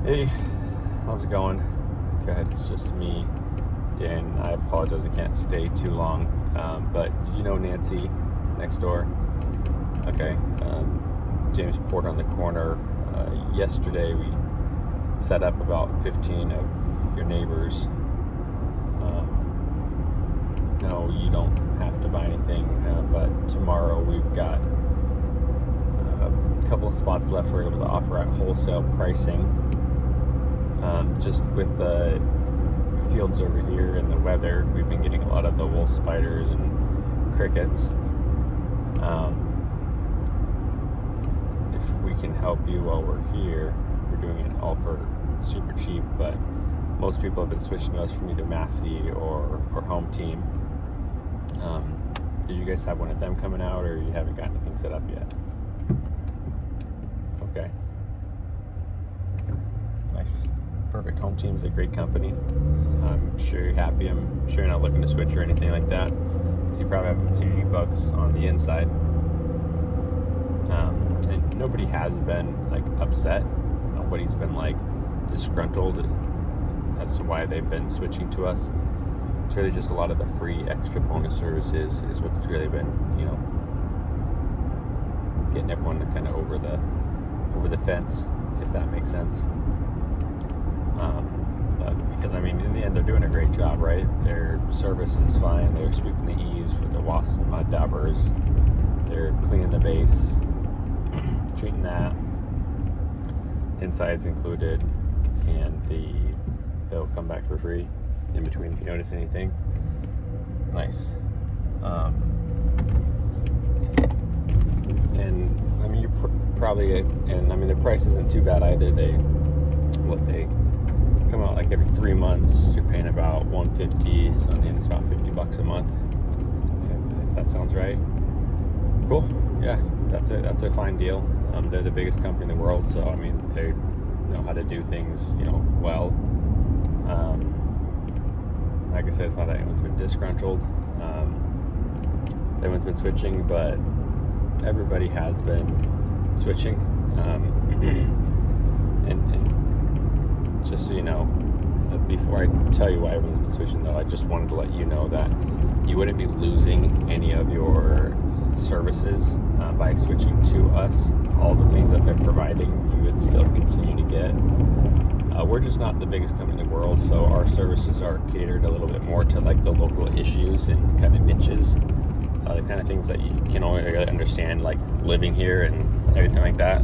Hey, how's it going? Good, it's just me, Dan. I apologize, I can't stay too long. But did you know Nancy next door? Okay, James Porter on the corner. Yesterday we set up about 15 of your neighbors. No, you don't have to buy anything, but tomorrow we've got a couple of spots left. We're able to offer at wholesale pricing. Just with the fields over here and the weather, we've been getting a lot of the wolf spiders and crickets. If we can help you while we're here, we're doing it all for super cheap, but most people have been switching to us from either Massey or HomeTeam. Did you guys have one of them coming out, or you haven't got anything set up yet? Okay. Nice. Perfect. HomeTeam's a great company. I'm sure you're happy. I'm sure you're not looking to switch or anything like that, because you probably haven't seen any bugs on the inside. And nobody has been like upset. Nobody's been like disgruntled as to why they've been switching to us. It's really just a lot of the free extra bonus services is what's really been, getting everyone to kind of over the fence, if that makes sense. Because in the end, they're doing a great job, right? Their service is fine. They're sweeping the eaves for the wasps and mud daubers. They're cleaning the base, treating that. Inside's included, and they'll come back for free in between if you notice anything. Nice. And you're probably, and the price isn't too bad either. They come out like every 3 months. You're paying about $150, so it's about $50 a month, if that sounds right. Cool. Yeah, that's a fine deal. They're the biggest company in the world, so they know how to do things well. Like I said, it's not that anyone's been disgruntled. Everyone's been switching, but everybody has been switching. And just so you know, before I tell you why everyone's been switching, though, I just wanted to let you know that you wouldn't be losing any of your services by switching to us. All the things that they're providing, you would still continue to get. We're just not the biggest company in the world, so our services are catered a little bit more to like the local issues and kind of niches, the kind of things that you can only really understand like living here and everything like that.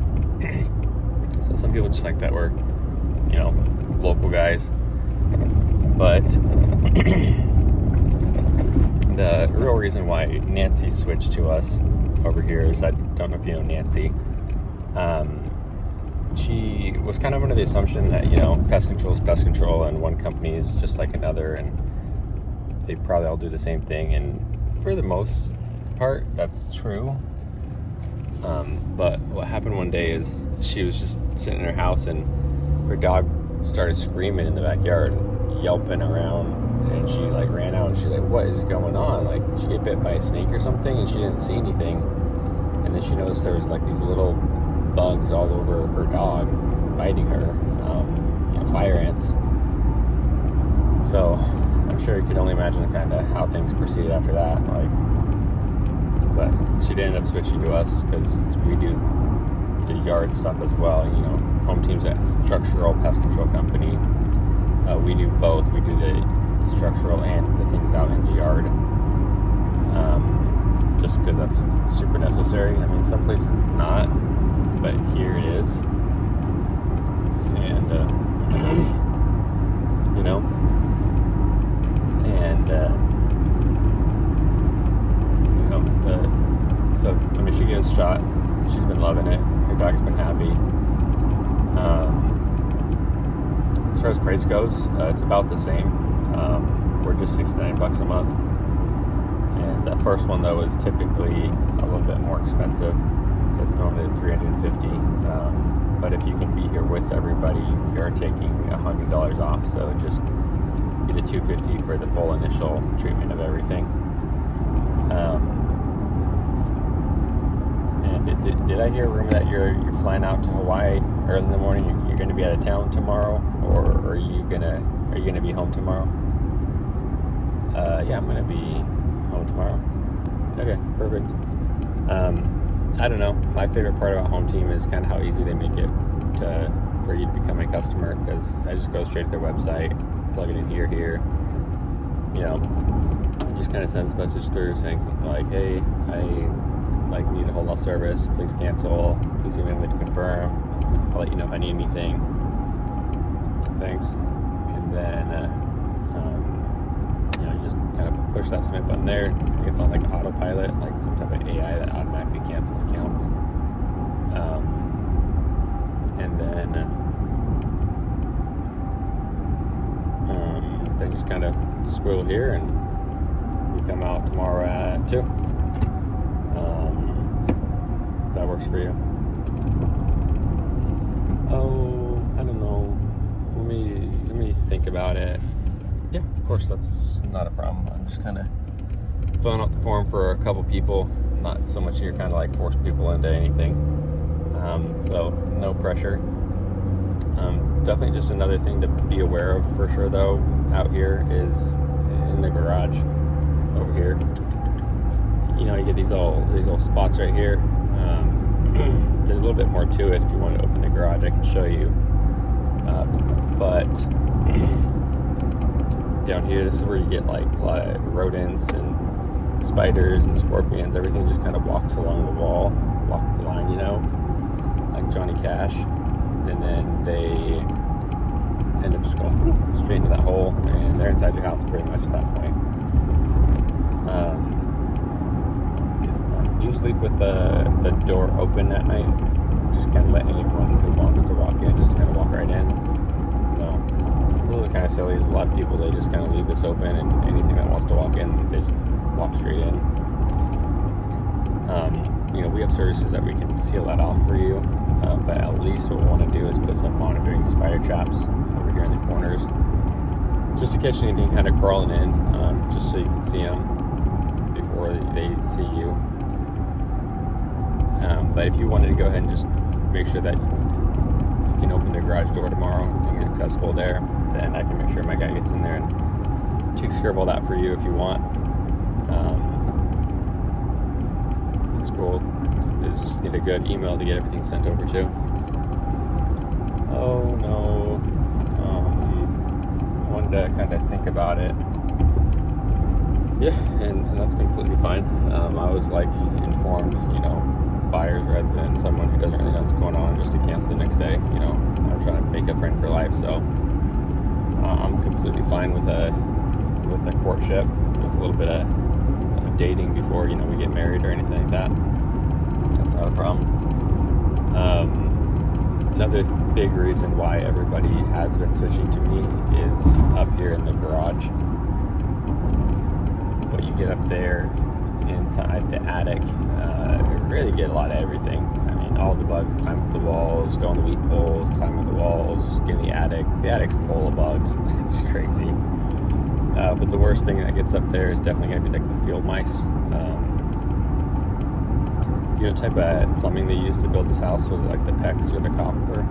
So some people just like that we're local guys, but the real reason why Nancy switched to us over here is, I don't know if you know Nancy. She was kind of under the assumption that, pest control is pest control and one company is just like another, and they probably all do the same thing. And for the most part, that's true. But what happened one day is she was just sitting in her house and her dog started screaming in the backyard, yelping around, and she ran out and she's like, what is going on? Like, did she get bit by a snake or something? And she didn't see anything. And then she noticed there was like these little bugs all over her dog biting her, fire ants. So I'm sure you could only imagine kind of how things proceeded after that. But she did end up switching to us because we do the yard stuff as well. HomeTeam's a structural pest control company. We do both. We do the structural and the things out in the yard. Just because that's super necessary. Some places it's not, but here it is. And so she gave us a shot. She's been loving it. Her dog's been happy. As far as price goes, it's about the same. We're just $69 a month. And the first one, though, is typically a little bit more expensive. It's normally $350. But if you can be here with everybody, we are taking $100 off. So just be the $250 for the full initial treatment of everything. And did I hear a rumor that you're flying out to Hawaii early in the morning? you're gonna be out of town tomorrow, or are you gonna be home tomorrow? Yeah, I'm gonna be home tomorrow. Okay, perfect. I don't know. My favorite part about HomeTeam is kind of how easy they make it for you to become a customer, because I just go straight to their website, plug it in here, just kind of sends a message through saying something like, hey, I need a whole lot of service, please cancel, please email me to confirm, I'll let you know if I need anything, thanks. And then you just kind of push that submit button there. I think it's on like autopilot, like some type of AI that automatically cancels accounts. And then just kind of squiggle here, and we come out tomorrow at 2. If that works for you. Oh, I don't know. Let me think about it. Yeah, of course, that's not a problem. I'm just kind of filling out the form for a couple people. Not so much you're kind of like force people into anything. So no pressure. Definitely just another thing to be aware of for sure though out here is in the garage over here. You get these little spots right here. There's a little bit more to it. If you want to open the garage, I can show you. But down here, this is where you get like a lot of rodents and spiders and scorpions. Everything just kind of walks along the wall, walks the line, like Johnny Cash. And then they end up just going straight into that hole, and they're inside your house pretty much at that point. Do you sleep with the door open at night? Just kind of let anyone who wants to walk in just kind of walk right in? No. This is kind of silly. There's a lot of people, they just kind of leave this open, and anything that wants to walk in, they just walk straight in. We have services that we can seal that off for you, but at least what we want to do is put some monitoring spider traps over here in the corners, just to catch anything kind of crawling in, just so you can see them before they see you. But if you wanted to go ahead and just make sure that you can open the garage door tomorrow and get accessible there, then I can make sure my guy gets in there and takes care of all that for you if you want. It's cool. You just need a good email to get everything sent over to. Oh no. I wanted to kind of think about it. Yeah, and that's completely fine. I was like informed, buyers rather than someone who doesn't really know what's going on just to cancel the next day. I'm trying to make a friend for life, so I'm completely fine with a courtship, with a little bit of dating before we get married or anything like that. That's not a problem. Another big reason why everybody has been switching to me is up here in the garage. What you get up there inside the attic, you really get a lot of everything. I mean, all the bugs climb up the walls, go on the wheat poles, climb up the walls, get in the attic. The attic's full of bugs. It's crazy. But the worst thing that gets up there is definitely going to be like the field mice. What type of plumbing they used to build this house? Was it like the PEX or the copper?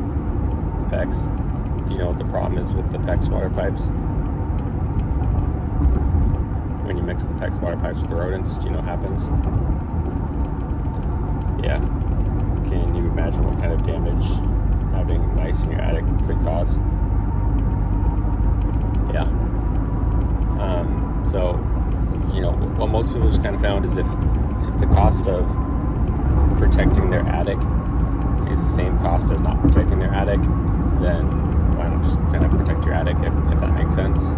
The PEX. Do you know what the problem is with the PEX water pipes? When you mix the PEX water pipes with the rodents, do you know what happens? Yeah. Can you imagine what kind of damage having mice in your attic could cause? Yeah. So, what most people just kind of found is if the cost of protecting their attic is the same cost as not protecting their attic, then why not just kind of protect your attic, if that makes sense.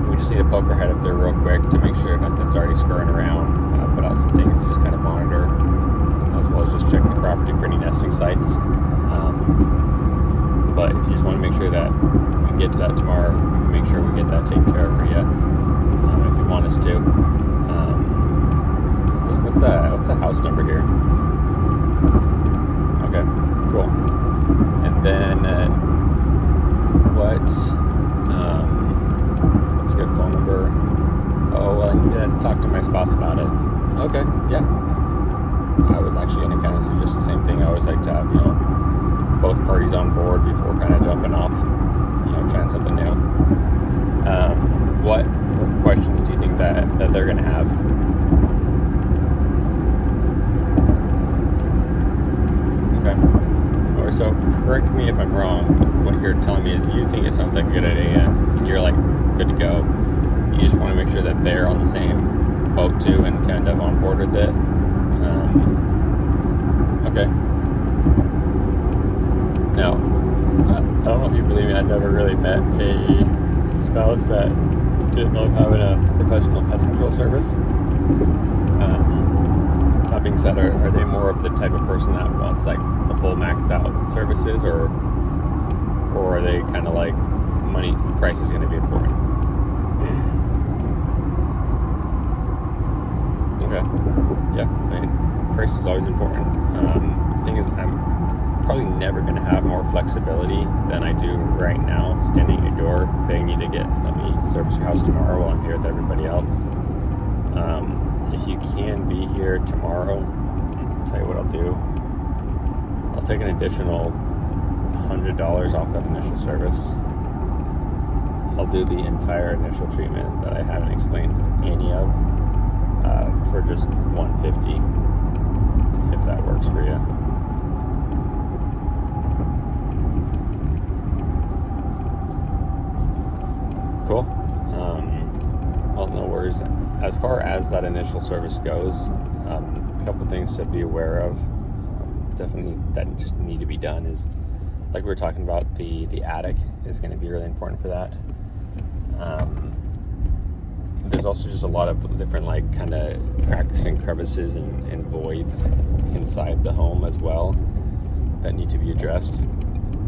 We just need to poke our head up there real quick to make sure nothing's already scurrying around, put out some things to just kind of monitor, as well as just check the property for any nesting sites. But if you just want to make sure that we can get to that tomorrow, we can make sure we get that taken care of for you, if you want us to. What's the house number here? Okay, cool. And then what's a good phone number? Oh, well, I need to talk to my spouse about it. Okay, yeah. I was actually going to kind of suggest the same thing. I always like to have, both both parties on board before kind of jumping off, trying something new. What questions do you think that they're going to have? Okay. Or so, correct me if I'm wrong, but what you're telling me is you think it sounds like a good idea, and you're like good to go. You just want to make sure that they're on the same boat too and kind of on board with it. Okay. Now, I don't know if you believe me, I've never really met a spouse that didn't love having a professional pest control service. That being said, are they more of the type of person that wants like the full maxed out services, or are they kind of like price is going to be important? Okay. Yeah, I mean, price is always important. The thing is, I'm probably never going to have more flexibility than I do right now, standing at your door, begging you to let me service your house tomorrow while I'm here with everybody else. If you can be here tomorrow, I'll tell you what I'll do. I'll take an additional $100 off that initial service. I'll do the entire initial treatment that I haven't explained any of for just $150, if that works for you. Cool. Well, no worries. As far as that initial service goes, a couple things to be aware of. Definitely that just need to be done is, like we were talking about, the attic is going to be really important for that. There's also just a lot of different like kind of cracks and crevices and voids inside the home as well that need to be addressed.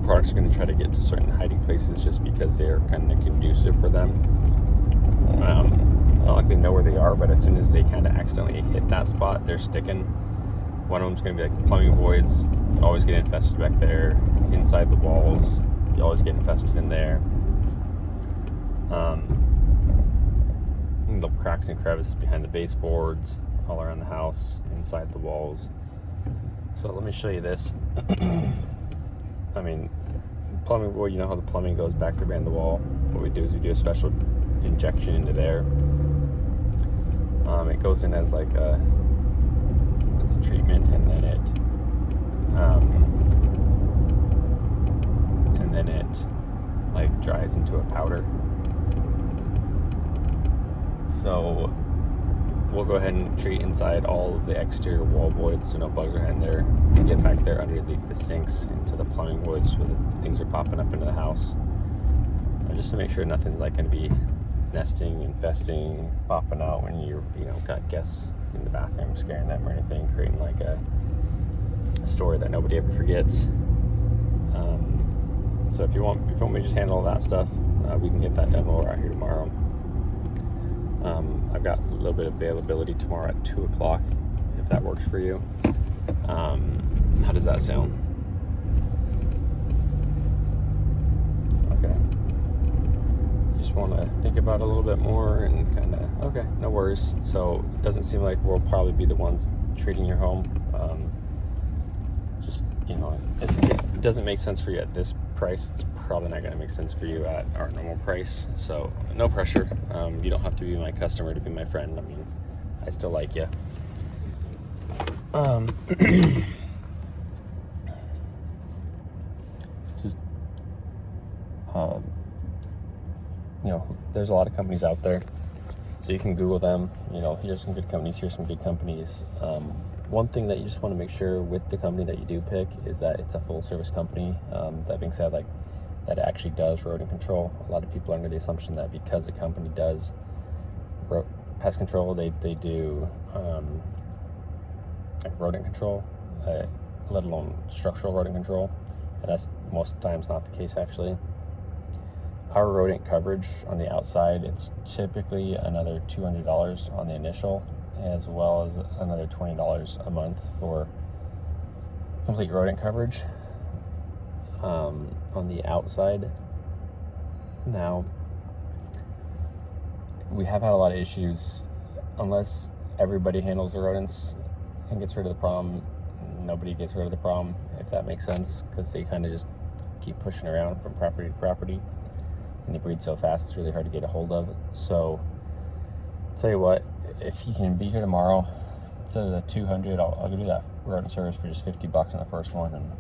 Products are going to try to get to certain hiding places just because they're kind of conducive for them. It's not like they know where they are, but as soon as they kind of accidentally hit that spot, they're sticking. One of them's going to be like plumbing voids. You always get infested back there. Inside the walls, you always get infested in there. The cracks and crevices behind the baseboards, all around the house, inside the walls. So let me show you this. I mean, plumbing void, you know how the plumbing goes back behind the wall. What we do is we do a special injection into there. It goes in as like a treatment, and then it like dries into a powder. So we'll go ahead and treat inside all of the exterior wall voids so no bugs are in there. We get back there under the sinks into the plumbing voids where the things are popping up into the house. Just to make sure nothing's like going to be nesting, infesting, popping out when you're, got guests in the bathroom, scaring them or anything, creating like a story that nobody ever forgets. So if you want me to just handle all that stuff, we can get that done while we're out here tomorrow. I've got a little bit of availability tomorrow at 2 o'clock, if that works for you. How does that sound? Okay. Just want to think about it a little bit more and kind of, okay, no worries. So it doesn't seem like we'll probably be the ones treating your home. If it doesn't make sense for you at this price, it's probably not going to make sense for you at our normal price. So no pressure. You don't have to be my customer to be my friend. I mean, I still like you. There's a lot of companies out there, so you can Google them. Here's some good companies, here's some good companies. One thing that you just want to make sure with the company that you do pick is that it's a full service company. That being said, that actually does rodent control. A lot of people are under the assumption that because a company does pest control, they do rodent control, let alone structural rodent control. And that's most times not the case, actually. Our rodent coverage on the outside, it's typically another $200 on the initial, as well as another $20 a month for complete rodent coverage on the outside. Now, we have had a lot of issues. Unless everybody handles the rodents and gets rid of the problem, nobody gets rid of the problem. if that makes sense, because they kind of just keep pushing around from property to property, and they breed so fast it's really hard to get a hold of. So tell you what, if you can be here tomorrow, instead of the 200, I'll go do that rodent service for just $50 on the first one, and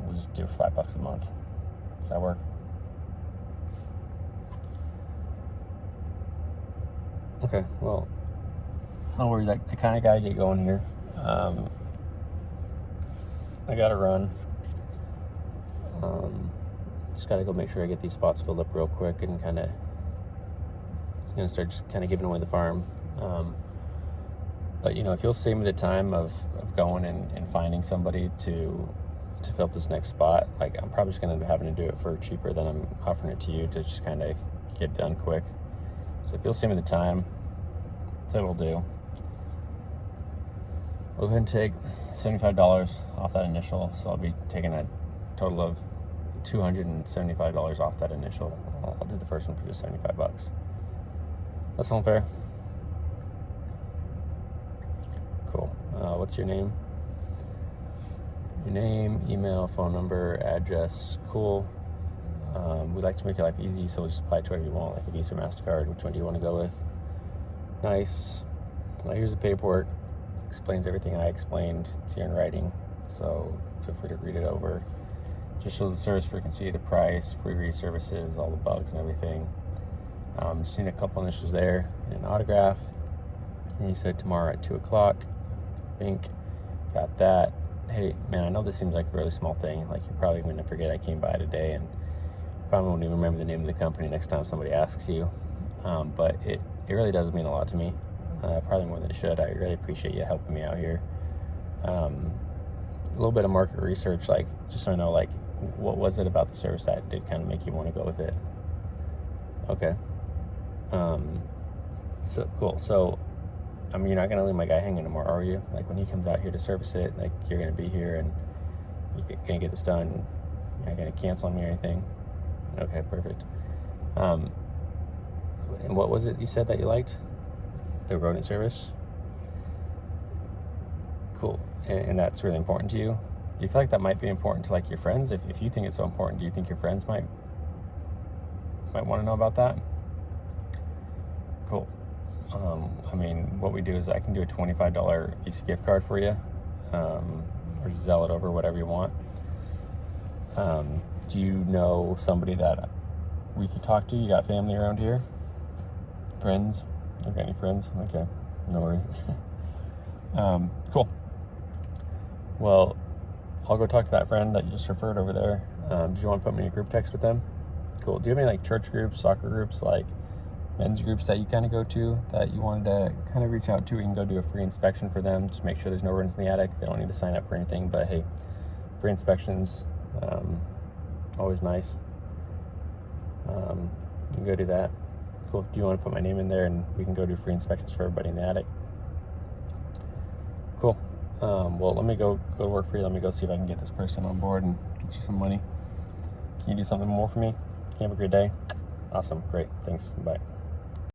we'll just do $5 a month. Does that work? Okay, well, no worries. I kind of gotta get going here. I gotta run. Just gotta go make sure I get these spots filled up real quick, and kind of gonna start just kind of giving away the farm. But if you'll save me the time of going and finding somebody to fill up this next spot, like, I'm probably just gonna end up having to do it for cheaper than I'm offering it to you to just kind of get done quick. So if you'll save me the time, that's what we'll do. We'll go ahead and take $75 off that initial, so I'll be taking a total of $275 off that initial. I'll do the first one for just $75. That sound fair? Cool. What's your name? Your name, email, phone number, address. Cool. We like to make your life easy, so we'll just apply to whatever you want, like a Visa or MasterCard. Which one do you want to go with? Nice. Now here's the paperwork. Explains everything I explained. It's here in writing, so feel free to read it over. Just shows the service frequency, the price, free reservices, all the bugs and everything. Just need a couple initials there and an autograph. And you said tomorrow at 2 o'clock. Bink. Got that. Hey, man, I know this seems like a really small thing. Like, you're probably going to forget I came by today, and probably won't even remember the name of the company next time somebody asks you. But it really does mean a lot to me. Probably more than it should. I really appreciate you helping me out here. A little bit of market research, like, just so I know, like, what was it about the service that did kind of make you want to go with it? Okay. So cool. So, you're not gonna leave my guy hanging tomorrow, are you? Like, when he comes out here to service it, like, you're gonna be here and you're gonna get this done. You're not gonna cancel on me or anything. Okay, perfect. And what was it you said that you liked? The rodent service. Cool. And that's really important to you. Do you feel like that might be important to, like, your friends? If you think it's so important, do you think your friends might want to know about that? Cool. What we do is I can do a $25 Visa gift card for you, or Zelle it over, whatever you want. Do you know somebody that we could talk to? You got family around here? Friends? Okay, any friends? Okay, no worries. Cool. Well, I'll go talk to that friend that you just referred over there. Do you want to put me in a group text with them? Cool. Do you have any, like, church groups, soccer groups, like men's groups that you kind of go to that you wanted to kind of reach out to? We can go do a free inspection for them. Just make sure there's no rodents in the attic. They don't need to sign up for anything, but hey, free inspections, always nice. You can go do that. Cool. Do you want to put my name in there and we can go do free inspections for everybody in the attic? Cool. Well, let me go to work for you. Let me go see if I can get this person on board and get you some money. Can you do something more for me? Can you have a great day? Awesome. Great. Thanks. Bye.